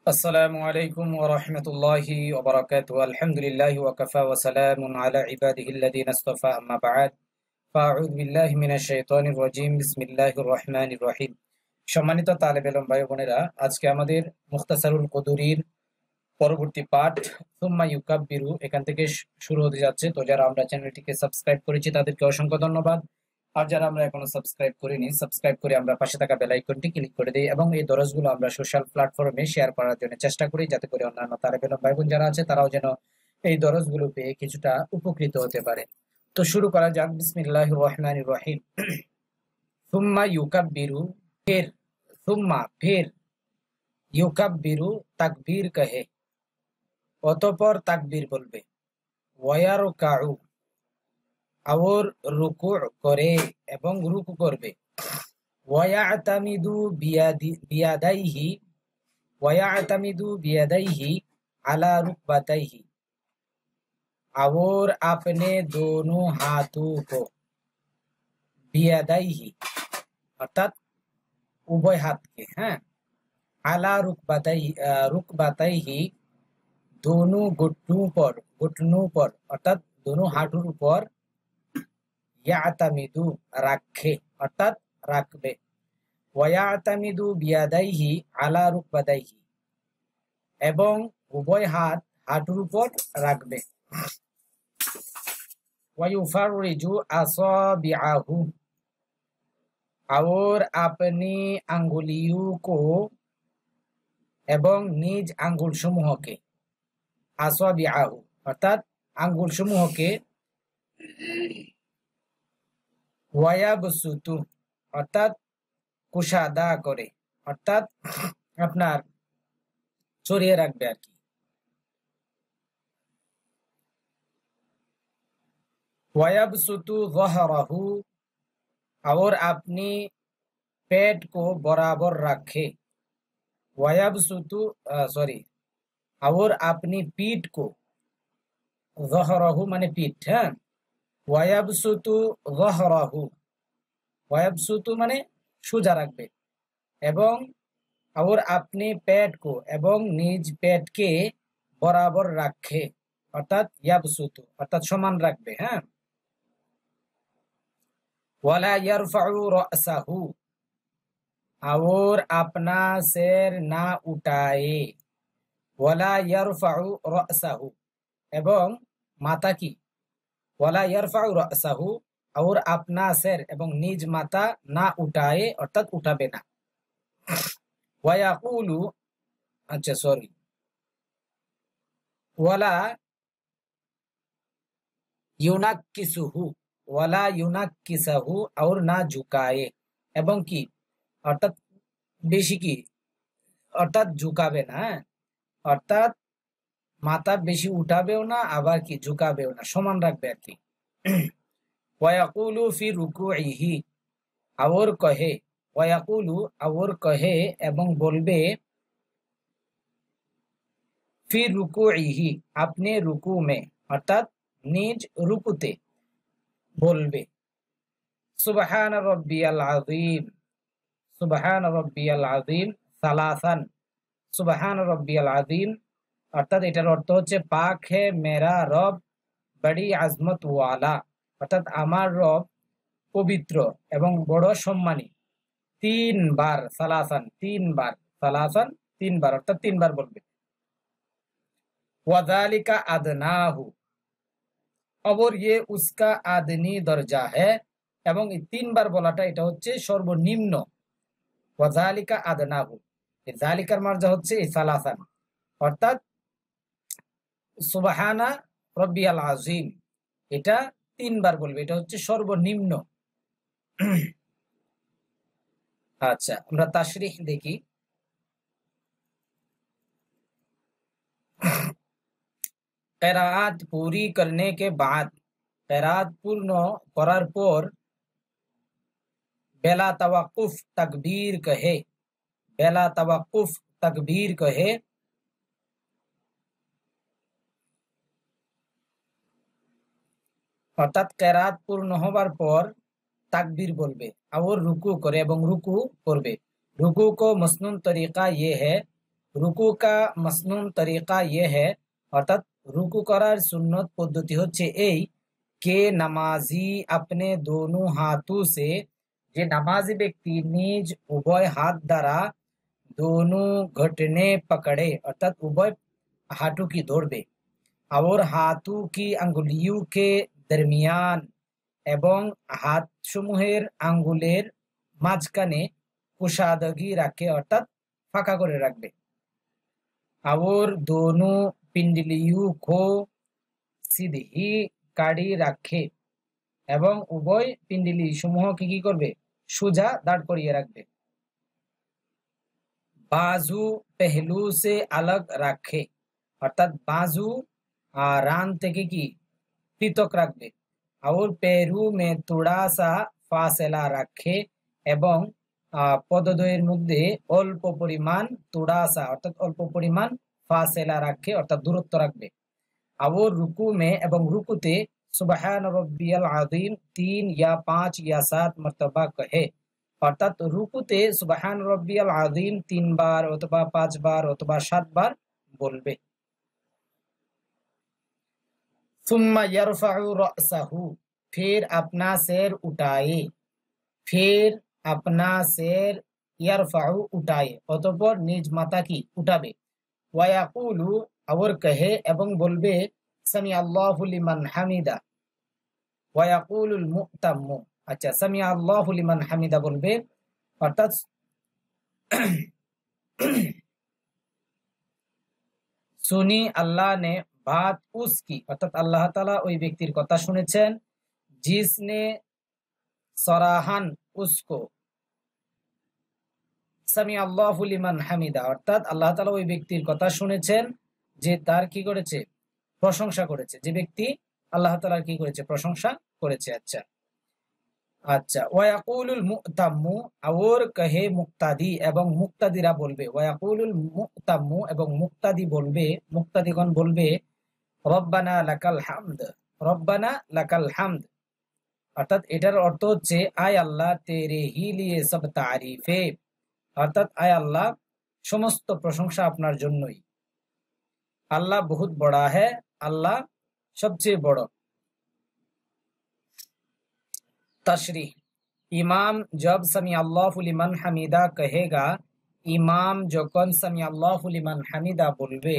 আসসালামু আলাইকুম ওয়া রাহমাতুল্লাহি ওয়া বারাকাতুহু। আলহামদুলিল্লাহি ওয়া কাফা ওয়া সালামুন আলা ইবাদিহিল্লাযিনা ইসতাফা, আম্মা বা'দ। ফাআউযু বিল্লাহি মিনাশ শাইতানির রাজীম। বিসমিল্লাহির রহমানির রহিম। সম্মানিত তালেবে ইলম ভাই বোনেরা, আজকে আমাদের মুখতাসারুল কুদুরির পরবর্তী পাঠ সুম্মা ইউকাব্বিরু এখান থেকে শুরু হতে যাচ্ছে। তো যারা আমরা চ্যানেলটিকে সাবস্ক্রাইব করেছি তাদেরকে অসংখ্য ধন্যবাদ। আর যারা আমরা এখনো সাবস্ক্রাইব করিনি, সাবস্ক্রাইব করে আমরা পাশে থাকা বেল আইকনটি ক্লিক করে দিই এবং এই দরজগুলো আমরা সোশ্যাল প্ল্যাটফর্মে শেয়ার করার জন্য চেষ্টা করি, যাতে করে অন্যান্য তালেবে ইলম ভাই বোন যারা আছে তারাও যেন এই দরজগুলো পেয়ে কিছুটা উপকৃত হতে পারে। তো শুরু করা যাক। বিসমিল্লাহির রহমানির রহিম। সুম্মা ইউকাব্বিরু, ফির, সুম্মা ফির, ইউকাব্বিরু তাকবীর কহে, অতঃপর তাকবীর বলবে। ওয়ায়ারকাউ, আর রুকু করে এবং রুকু করবে। ওয়ায়াতামিদু বিয়াদাইহি, ওয়ায়াতামিদু বিয়াদাইহি আলা रुकबतैहि, और अपने दोनों हाथों को, बियादाइहि অর্থাৎ উভয় হাতকে, হ্যাঁ, আলা रुकबतैहि दोनों घुटनों पर অর্থাৎ दोनों হাঁটুর উপর, ইয়াতামিদু রাখে অর্থাৎ রাখবে। ওয়ায়াতামিদু বিয়াদাইহি আলা রুকবাতাইহি, এবং উভয় হাত হাঁটুর উপর রাখবে। ওয়ায়ুফাররিজু আসাবিআহু, और अपनी अंगुलियों को, এবং নিজ আঙ্গুল সমূহকে, আসাবিআহু অর্থাৎ আঙ্গুল সমূহকে, ওয়ায়াবসুতু অর্থাৎ কুশাদা করে, অর্থাৎ আপনার ছড়িয়ে রাখবে আর কি। ওয়ায়াবসুতু যহরাহু, और अपनी पेट को बराबर रखे। वयबसुतु और अपनी पीठ को, ज़हरहु माने पीठ, है। वयबसुतु ज़हरहु, वयबसुतु माने সোজা রাখবে, এবং और अपने पेट को এবং নিজ পেটকে বরাবর রাখে, অর্থাৎ ইয়াবসুতু অর্থাৎ সমান রাখবে, হ্যাঁ। ওয়ালা ইয়ারফাউ রাসাহু, और अपना सिर ना उठाए। ওয়ালা ইয়ারফাউ রাসাহু, এবং মাথা কি, ওয়ালা ইয়ারফাউ রাসাহু, और अपना सिर এবং নিজ মাথা না উঠায়ে অর্থাৎ উঠাবে না। ওয়ায়াকুলু, আচ্ছা সরি, ওয়ালা ইউনাক্কিসুহু, ওয়ালা ইউনাক্কিসাহু, और না ঝুঁকায়ে, এবং কি অর্থাৎ বেশি কি অর্থাৎ ঝুঁকাবে না, হ্যাঁ, অর্থাৎ মাথা বেশি উঠাবেও না আবার কি ঝুঁকাবেও না, সমান রাখবে আর কি। ওয়ায়াকুলু ফি রুকুইহি, और কহে, ওয়ায়াকুলু और কহে এবং বলবে, ফি রুকুইহি আপনি রুকু মে অর্থাৎ নিজ রুকুতে বলবে, সুবহান রাব্বিয়াল আযীম, সুবহান রাব্বিয়াল আযীম সালাসান। সুবহান রাব্বিয়াল আযীম অর্থাৎ এটার অর্থ হচ্ছে পাক হে মেরা রব বড়ি আজমত ওয়ালা, অর্থাৎ আমার রব পবিত্র এবং বড় সম্মানী। তিনবার সালাসান, তিনবার সালাসান, তিনবার অর্থাৎ তিনবার বলবে। ওয়াযালিকা আদনাহু, और ये उसका आदनी दर्जा है, এবং এই তিনবার বলাটা এটা হচ্ছে সর্বনিম্ন। ওয়াযালিকা আদনাহু, এই যালিকার মার্জা হচ্ছে এই সালাসান, অর্থাৎ সুবহানা রাব্বিয়াল আযীম এটা তিনবার বলবে, এটা হচ্ছে সর্বনিম্ন। আচ্ছা, আমরা তাশরিহ দেখি। किरात पूरी करने के बाद, किरात पूर्ण करार पर, बेला तवक्कुफ तकबीर कहे, बेला तवक्कुफ तकबीर कहे, অর্থাৎ কিরাত পূর্ণ হবার পর তাকবীর বলবে, और रुकू करे এবং রুকু করবে। रुकू को मसनून तरीका ये है, রুকু কা মসনুন তরিকা ইয়ে है, অর্থাৎ রুকু করার সুন্নত পদ্ধতি হচ্ছে এই কে নামাজি আপনে দোনো হাথों से, যে নামাজি ব্যক্তি নিজ উভয় হাত দ্বারা दोनों घुटने पकड़े अर्थात उभय हाथों की ধরবে और हाथों की अंगुलियों के दरमियान এবং হাতসমূহের আঙ্গুলের মাঝখানে কুশাদগি রাখে অর্থাৎ ফাঁকা করে রাখবে। और दोनों पिंडलियों को सीधी কাড়ি রাখে এবং উভয় পিণ্ডলি সমূহকে কি করবে, সোজা দাঁড় করিয়ে রাখবে। बाजू पहलू से अलग रखे अर्थात बाजू रान থেকে কি পৃথক রাখবে। और पैरों में थोड़ा सा फासला रखे এবং পদদ্বয়ের মধ্যে অল্প পরিমাণ थोड़ा सा অর্থাৎ অল্প পরিমাণ ফাসলা রাখে অর্থাৎ দূরত্ব রাখবে। और रुकू में এবং রুকুতে সুবহান রব্বিয়াল আযীম 3 या 5 या 7 মর্তবা কহে অর্থাৎ রুকুতে সুবহান রব্বিয়াল আযীম 3 বার অথবা 5 বার অথবা 7 বার বলবে। सुम्मा यरफअु रअसहु फिर अपना सिर उठाए, फिर अपना सिर यरफअु उठाए অতঃপর নিজ মাথা কি উঠাবে। ওয়ায়াকুলু और कहे এবং বলবে সামি আল্লাহু লিমান হামিদা। ওয়ায়াকুলুল মুতাম্মু अच्छा সামি আল্লাহু লিমান হামিদা বলবে অর্থাৎ सुनी अल्लाह ने बात उसकी अर्थात अल्लाह ताला ওই ব্যক্তির কথা শুনেছেন जिसने सराहन उसको সামি আল্লাহু লিমান হামিদা অর্থাৎ আল্লাহ তাআলা ওই ব্যক্তির কথা শুনেছেন যে তার কি করেছে, প্রশংসা করেছে, যে ব্যক্তি আল্লাহ তাআলার কি করেছে, প্রশংসা করেছে। আচ্ছা আচ্ছা ওয়ায়াকুলুল মুতাম্মু और कहे মুক্তাদি এবং মুক্তাদিরা বলবে। ওয়ায়াকুলুল মুতাম্মু এবং মুক্তাদি বলবে, মুক্তাদিগণ বলবে রব্বানা লাকাল হামদ, রব্বানা লাকাল হামদ অর্থাৎ এটার অর্থ হচ্ছে আয় আল্লাহ তেরে হি লিয়ে সব তারিফে অর্থাৎ আয় আল্লাহ সমস্ত প্রশংসা আপনার জন্যই। আল্লাহ বহুত বড়া है, আল্লাহ সবচেয়ে বড়। तशरीह इमाम जब समी अल्लाहु लिमन हमीदा कहेगा, इमाम যখন समी अल्लाहु लिमन हमीदा বলবে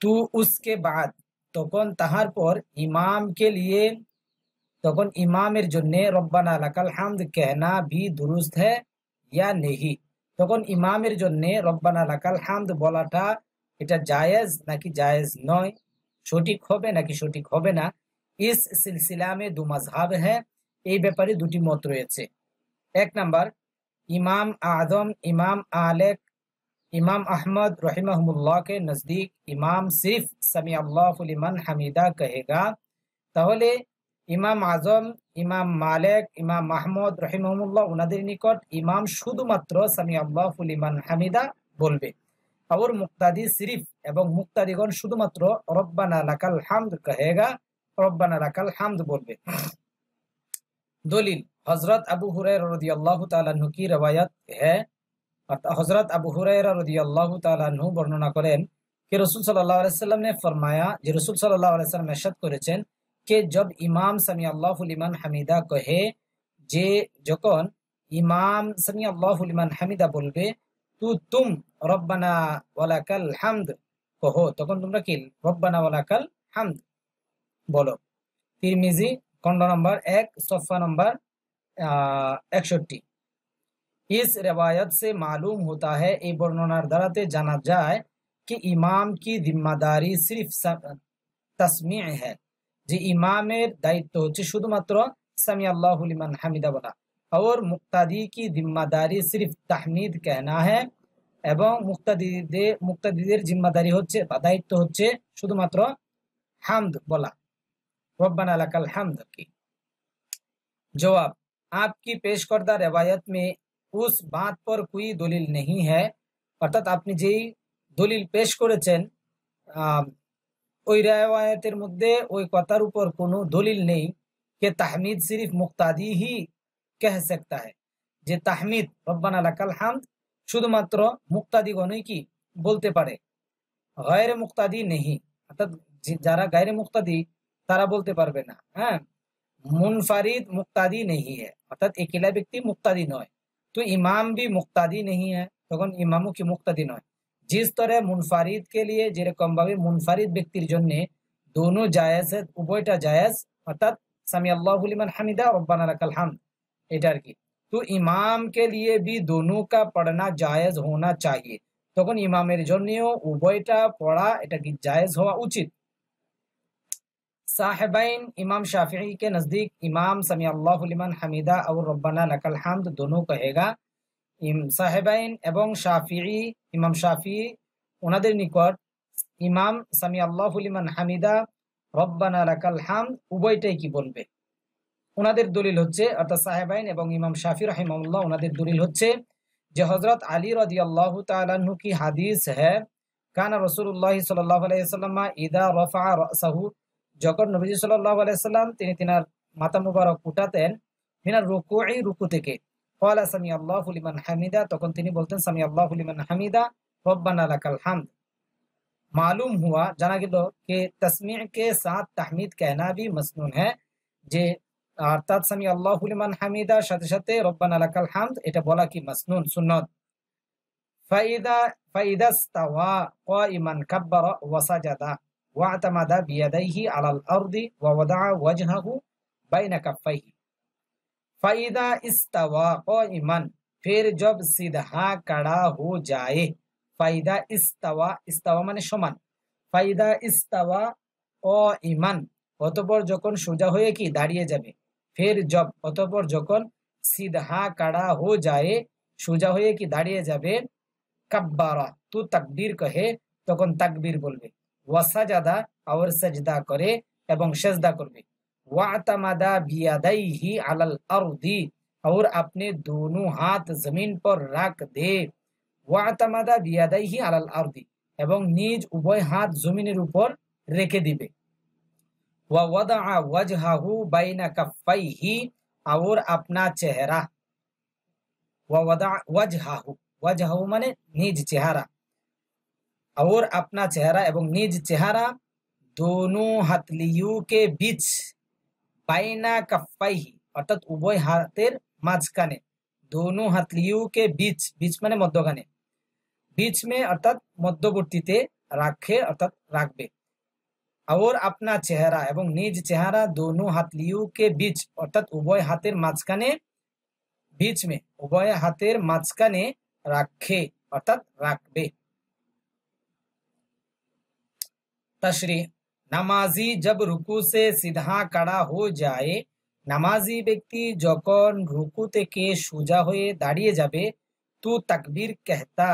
तो उसके बाद তখন তাহার পর ইমাম के लिए তখন ইমামের জন্য রব্বানা লাকাল হামদ कहना भी दुरुस्त है या नहीं, তখন ইমামের জন্য রব্বানা লাকাল হামদ বলাটা এটা জায়েজ নাকি জায়েজ নয়, সঠিক হবে নাকি সঠিক হবে না। इस सिलसिला में दो मजहब है, এই ব্যাপারে দুটি মত রয়েছে। এক নাম্বার इमाम आजम इमाम आलेक इमाम अहमद रहिमहुल्लाह के नजदीक इमाम सिर्फ समी अल्लाहु लिमन हमीदा कहेगा, তাহলে ইমাম আজম ইমাম মালিক ইমাম আহমদ রহিমহুল্লাহ ওনাদের নিকট ইমাম শুধুমাত্র সামি আল্লাহু লিমান হামিদা বলবে। और মুক্তাদি সিরিফ এবং মুক্তাদিগণ শুধুমাত্র রব্বানা লাকাল হামদ কহেগা, রব্বানা লাকাল হামদ বলবে। দলিল হযরত আবু হুরায়রা রাদিয়াল্লাহু তাআলা আনহু की रवायत है, हजरत अबू हुरैरा रदियल्लाहु ताला अन्हु বর্ণনা করেন कि रसूल सल्लल्लाहु अलैहि वसल्लम ने फरमाया, যে रसूल सल्लल्लाहु अलैहि वसल्लम इरशाद করেছেন कि जब इमाम समी अल्लाहु लिमन हमीदा कहे, যে যখন ইমাম সামি আল্লাহু লিমান হামিদা বলবে তো তুম রব্বানা ওয়ালাকাল হামদ কহো, তখন তোমরা কি রব্বানা ওয়ালাকাল হামদ বলো। তিরমিজি খণ্ড নম্বর 1 সফা নম্বর 61। इस रिवायत से मालूम होता है, এই বর্ণনার দ্বারাতে জানা যায় कि इमाम की जिम्मेदारी सिर्फ तस्मीअ है, যে ইমামের দায়িত্ব হচ্ছে শুধুমাত্র সামি আল্লাহু লিমান হামিদা বলা। और मुक्तादी की जिम्मेदारी सिर्फ तहमीद कहना है, এবং মুক্তাদিদের জিম্মাদারি হচ্ছে বা দায়িত্ব হচ্ছে শুধুমাত্র হামদ বলা, রব্বানা লাকাল হামদ কি। जवाब आपकी पेश करदा रिवायत में उस बात पर कोई दलील नहीं है, অর্থাৎ আপনি যেই দলিল পেশ করেছেন ওই রিওয়ায়াতের মধ্যে ওই কথার উপর কোনো দলিল নেই कि तहमीद सिर्फ मुक्तादी ही कह सकता है, যে তাহমিদ রব্বানা লাকাল হামদ শুধুমাত্র মুক্তাদিগণই কি বলতে পারে, গায়রে মুক্তাদি নেহি, অর্থাৎ যারা গায়রে মুক্তাদি তারা বলতে পারবে না। হ্যাঁ, मुनफरिद मुक्तादी नहीं है, অর্থাৎ একলা ব্যক্তি মুক্তাদি নয়। तो इमाम भी मुक्तादी नहीं है, তখন ইমামও কি মুক্তাদি নয়। जिस तरह मुनफरिद के लिए যেরকম ভাবে মুনফারিদ ব্যক্তির জন্য दोनों জায়েজ, উভয়টা জায়েজ, অর্থাৎ সামি আল্লাহু লিমান হামিদা রব্বানা লাকাল হামদ, এটা আর কি। तो इमाम के लिए भी दोनों का पढ़ना जायज होना चाहिए, তখন ইমামের জন্যও উভয়টা পড়া এটা কি জায়েজ হওয়া উচিত। साहिबाइन इमाम शाफिई के नजदीक इमाम समी अल्लाहु लिमन हमीदा और रब्बाना लकल हम्द दोनों कहेगा। साहिबाइन एवं शाफिई इमाम शाफिई उनाদের নিকট ইমাম সামি আল্লাহু লিমান হামিদা রব্বানা লাকাল হামদ উভয়টাই কি বলবে। উনাদের দলিল হচ্ছে, অর্থাৎ সাহিবাইন এবং ইমাম শাফি রাহিমাহুল্লাহ উনাদের দলিল হচ্ছে যে হযরত আলী রাদিয়াল্লাহু তাআলা আনহু की হাদিস है, কানা রাসূলুল্লাহ সাল্লাল্লাহু আলাইহি ওয়াসাল্লাম ইদা রাফা রাসাহু, যখন নবীজি সাল্লাল্লাহু আলাইহি সাল্লাম তিনি তিনার মাথা মুবারক উঠাতেন মিনার রুকুই, রুকু থেকে, ক্বালা সামি আল্লাহু লিমান হামিদা, তখন তিনি বলতেন সামি আল্লাহু লিমান হামিদা রব্বানা লাকাল হামদ। मालूम हुआ, जाना গেল कि तस्मीअ के साथ तहमीद कहना भी मसनून है, যে অর্থাৎ সামি আল্লাহু লিমান হামিদা সাথে সাথে রব্বানা লাকাল হামদ এটা বলা কি মাসনুন, সুন্নাত। ফাইদা ইস্তাওয়া কাইমান কাব্বারা ওয়া সাজাদা واعتمد بيديه على الأرض ووضع وجهه بين كفيه। فإذا استوى قائما, फिर जब सीधा खड़ा हो जाए, फायदा इस्तावा, इस्तावा माने समान, फायदा इस्तावा काइमान অতঃপর যখন সোজা হয়ে কি দাঁড়িয়ে যাবে, फिर जब অতঃপর যখন सीधा खड़ा हो जाए সোজা হয়ে কি দাঁড়িয়ে যাবে, কাব্বারা তু তাকবীর কহে, তখন তাকবীর বলবে, ওয়াসাজাদা और सजदा करे एवं सजदा करबे, वातमादा बियादाइही अलाल अर्दी और अपने दोनों हाथ जमीन पर रख दे, वातमादा बियादाइही अलाल अर्दी एवं निज उभय हाथ जमीনের উপর রেখে দিবে, वा वदअ वजहहु बैना कफ्फैही और अपना चेहरा, वा वदअ वजहहु, वजहहु माने निज चेहरा, और अपना चेहरा एवं निज चेहरा दोनों हाथलियों के बीच, বাইনা কাফাইহি অর্থাৎ উভয় হাতের মাঝখানে, दोनों हाथलियों के बीच, बीच মানে মধ্যখানে, बीच में অর্থাৎ মধ্যবর্তীতে রাখে অর্থাৎ রাখবে, और अपना चेहरा এবং নিজ চেহারা दोनों हाथलियों के बीच অর্থাৎ উভয় হাতের মাঝখানে, बीच में উভয় হাতের মাঝখানে রাখে অর্থাৎ রাখবে। तशरीह, নামাজি जब रुकू से सीधा खड़ा हो जाए, নামাজি ব্যক্তি যখন রুকু থেকে সোজা হয়ে দাঁড়িয়ে যাবে, তু তাকবীর कहता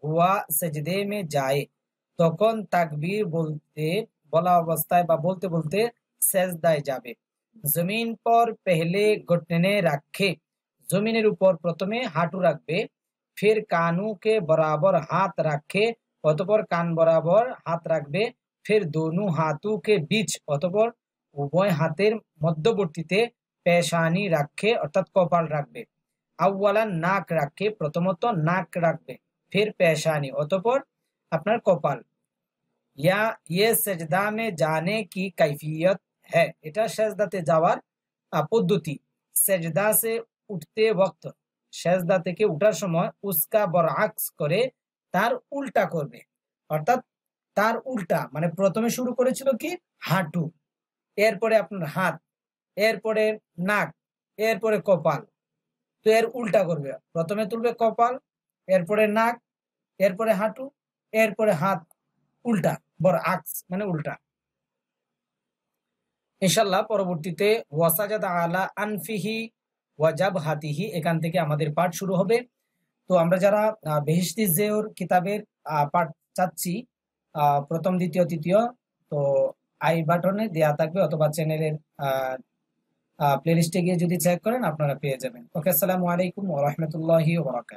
हुआ सजदे में जाए, তখন তাকবীর বলা অবস্থায় বা বলতে বলতে সেজদায় যাবে। জমিন पर पहले घुटने रखे, জমিনের উপর প্রথমে হাঁটু রাখবে, फिर कानों के बराबर हाथ रखे, অতঃপর কান বরাবর হাত রাখবে, फिर दोनों हाथों के बीच অতঃপর উভয় হাতের মধ্যবর্তীতে পেশানি রাখে অর্থাৎ কপাল রাখবে, আউয়ালান নাক রাখে, প্রথমত নাক রাখবে, फिर পেশানি অতঃপর আপনার কপাল। या ये सजदा में जाने की कैफियत है, এটা সেজদাতে যাওয়ার পদ্ধতি। সেজদা से उठते वक्त, সেজদা থেকে উঠার সময় उसका बरअक्स করে তার উল্টা করবে, অর্থাৎ তার উল্টা মানে প্রথমে শুরু করেছিল কি হাঁটু, এরপরে আপনার হাত, এরপরে নাক, এরপরে কপাল, তো এর উল্টা করবে, প্রথমে তুলবে কপাল, এরপরে নাক, এরপরে হাঁটু, এরপরে হাত, উল্টা, বরআক্স মানে উল্টা। ইনশাআল্লাহ পরবর্তীতে ওয়াসাজাদা আলা আনফিহি ওয়া জাবহাতিহি এখান থেকে আমাদের পাঠ শুরু হবে। তো আমরা যারা বেহেশতি জেওর কিতাবের পাঠ চাচ্ছি প্রথম দ্বিতীয় তৃতীয়, তো আই বাটনে দেয়া থাকবে অথবা চ্যানেলের প্লেলিস্টে গিয়ে যদি চেক করেন আপনারা পেয়ে যাবেন। ওকে, আসসালামু আলাইকুম ওয়া রাহমাতুল্লাহি ওয়া বারাকাতুহু।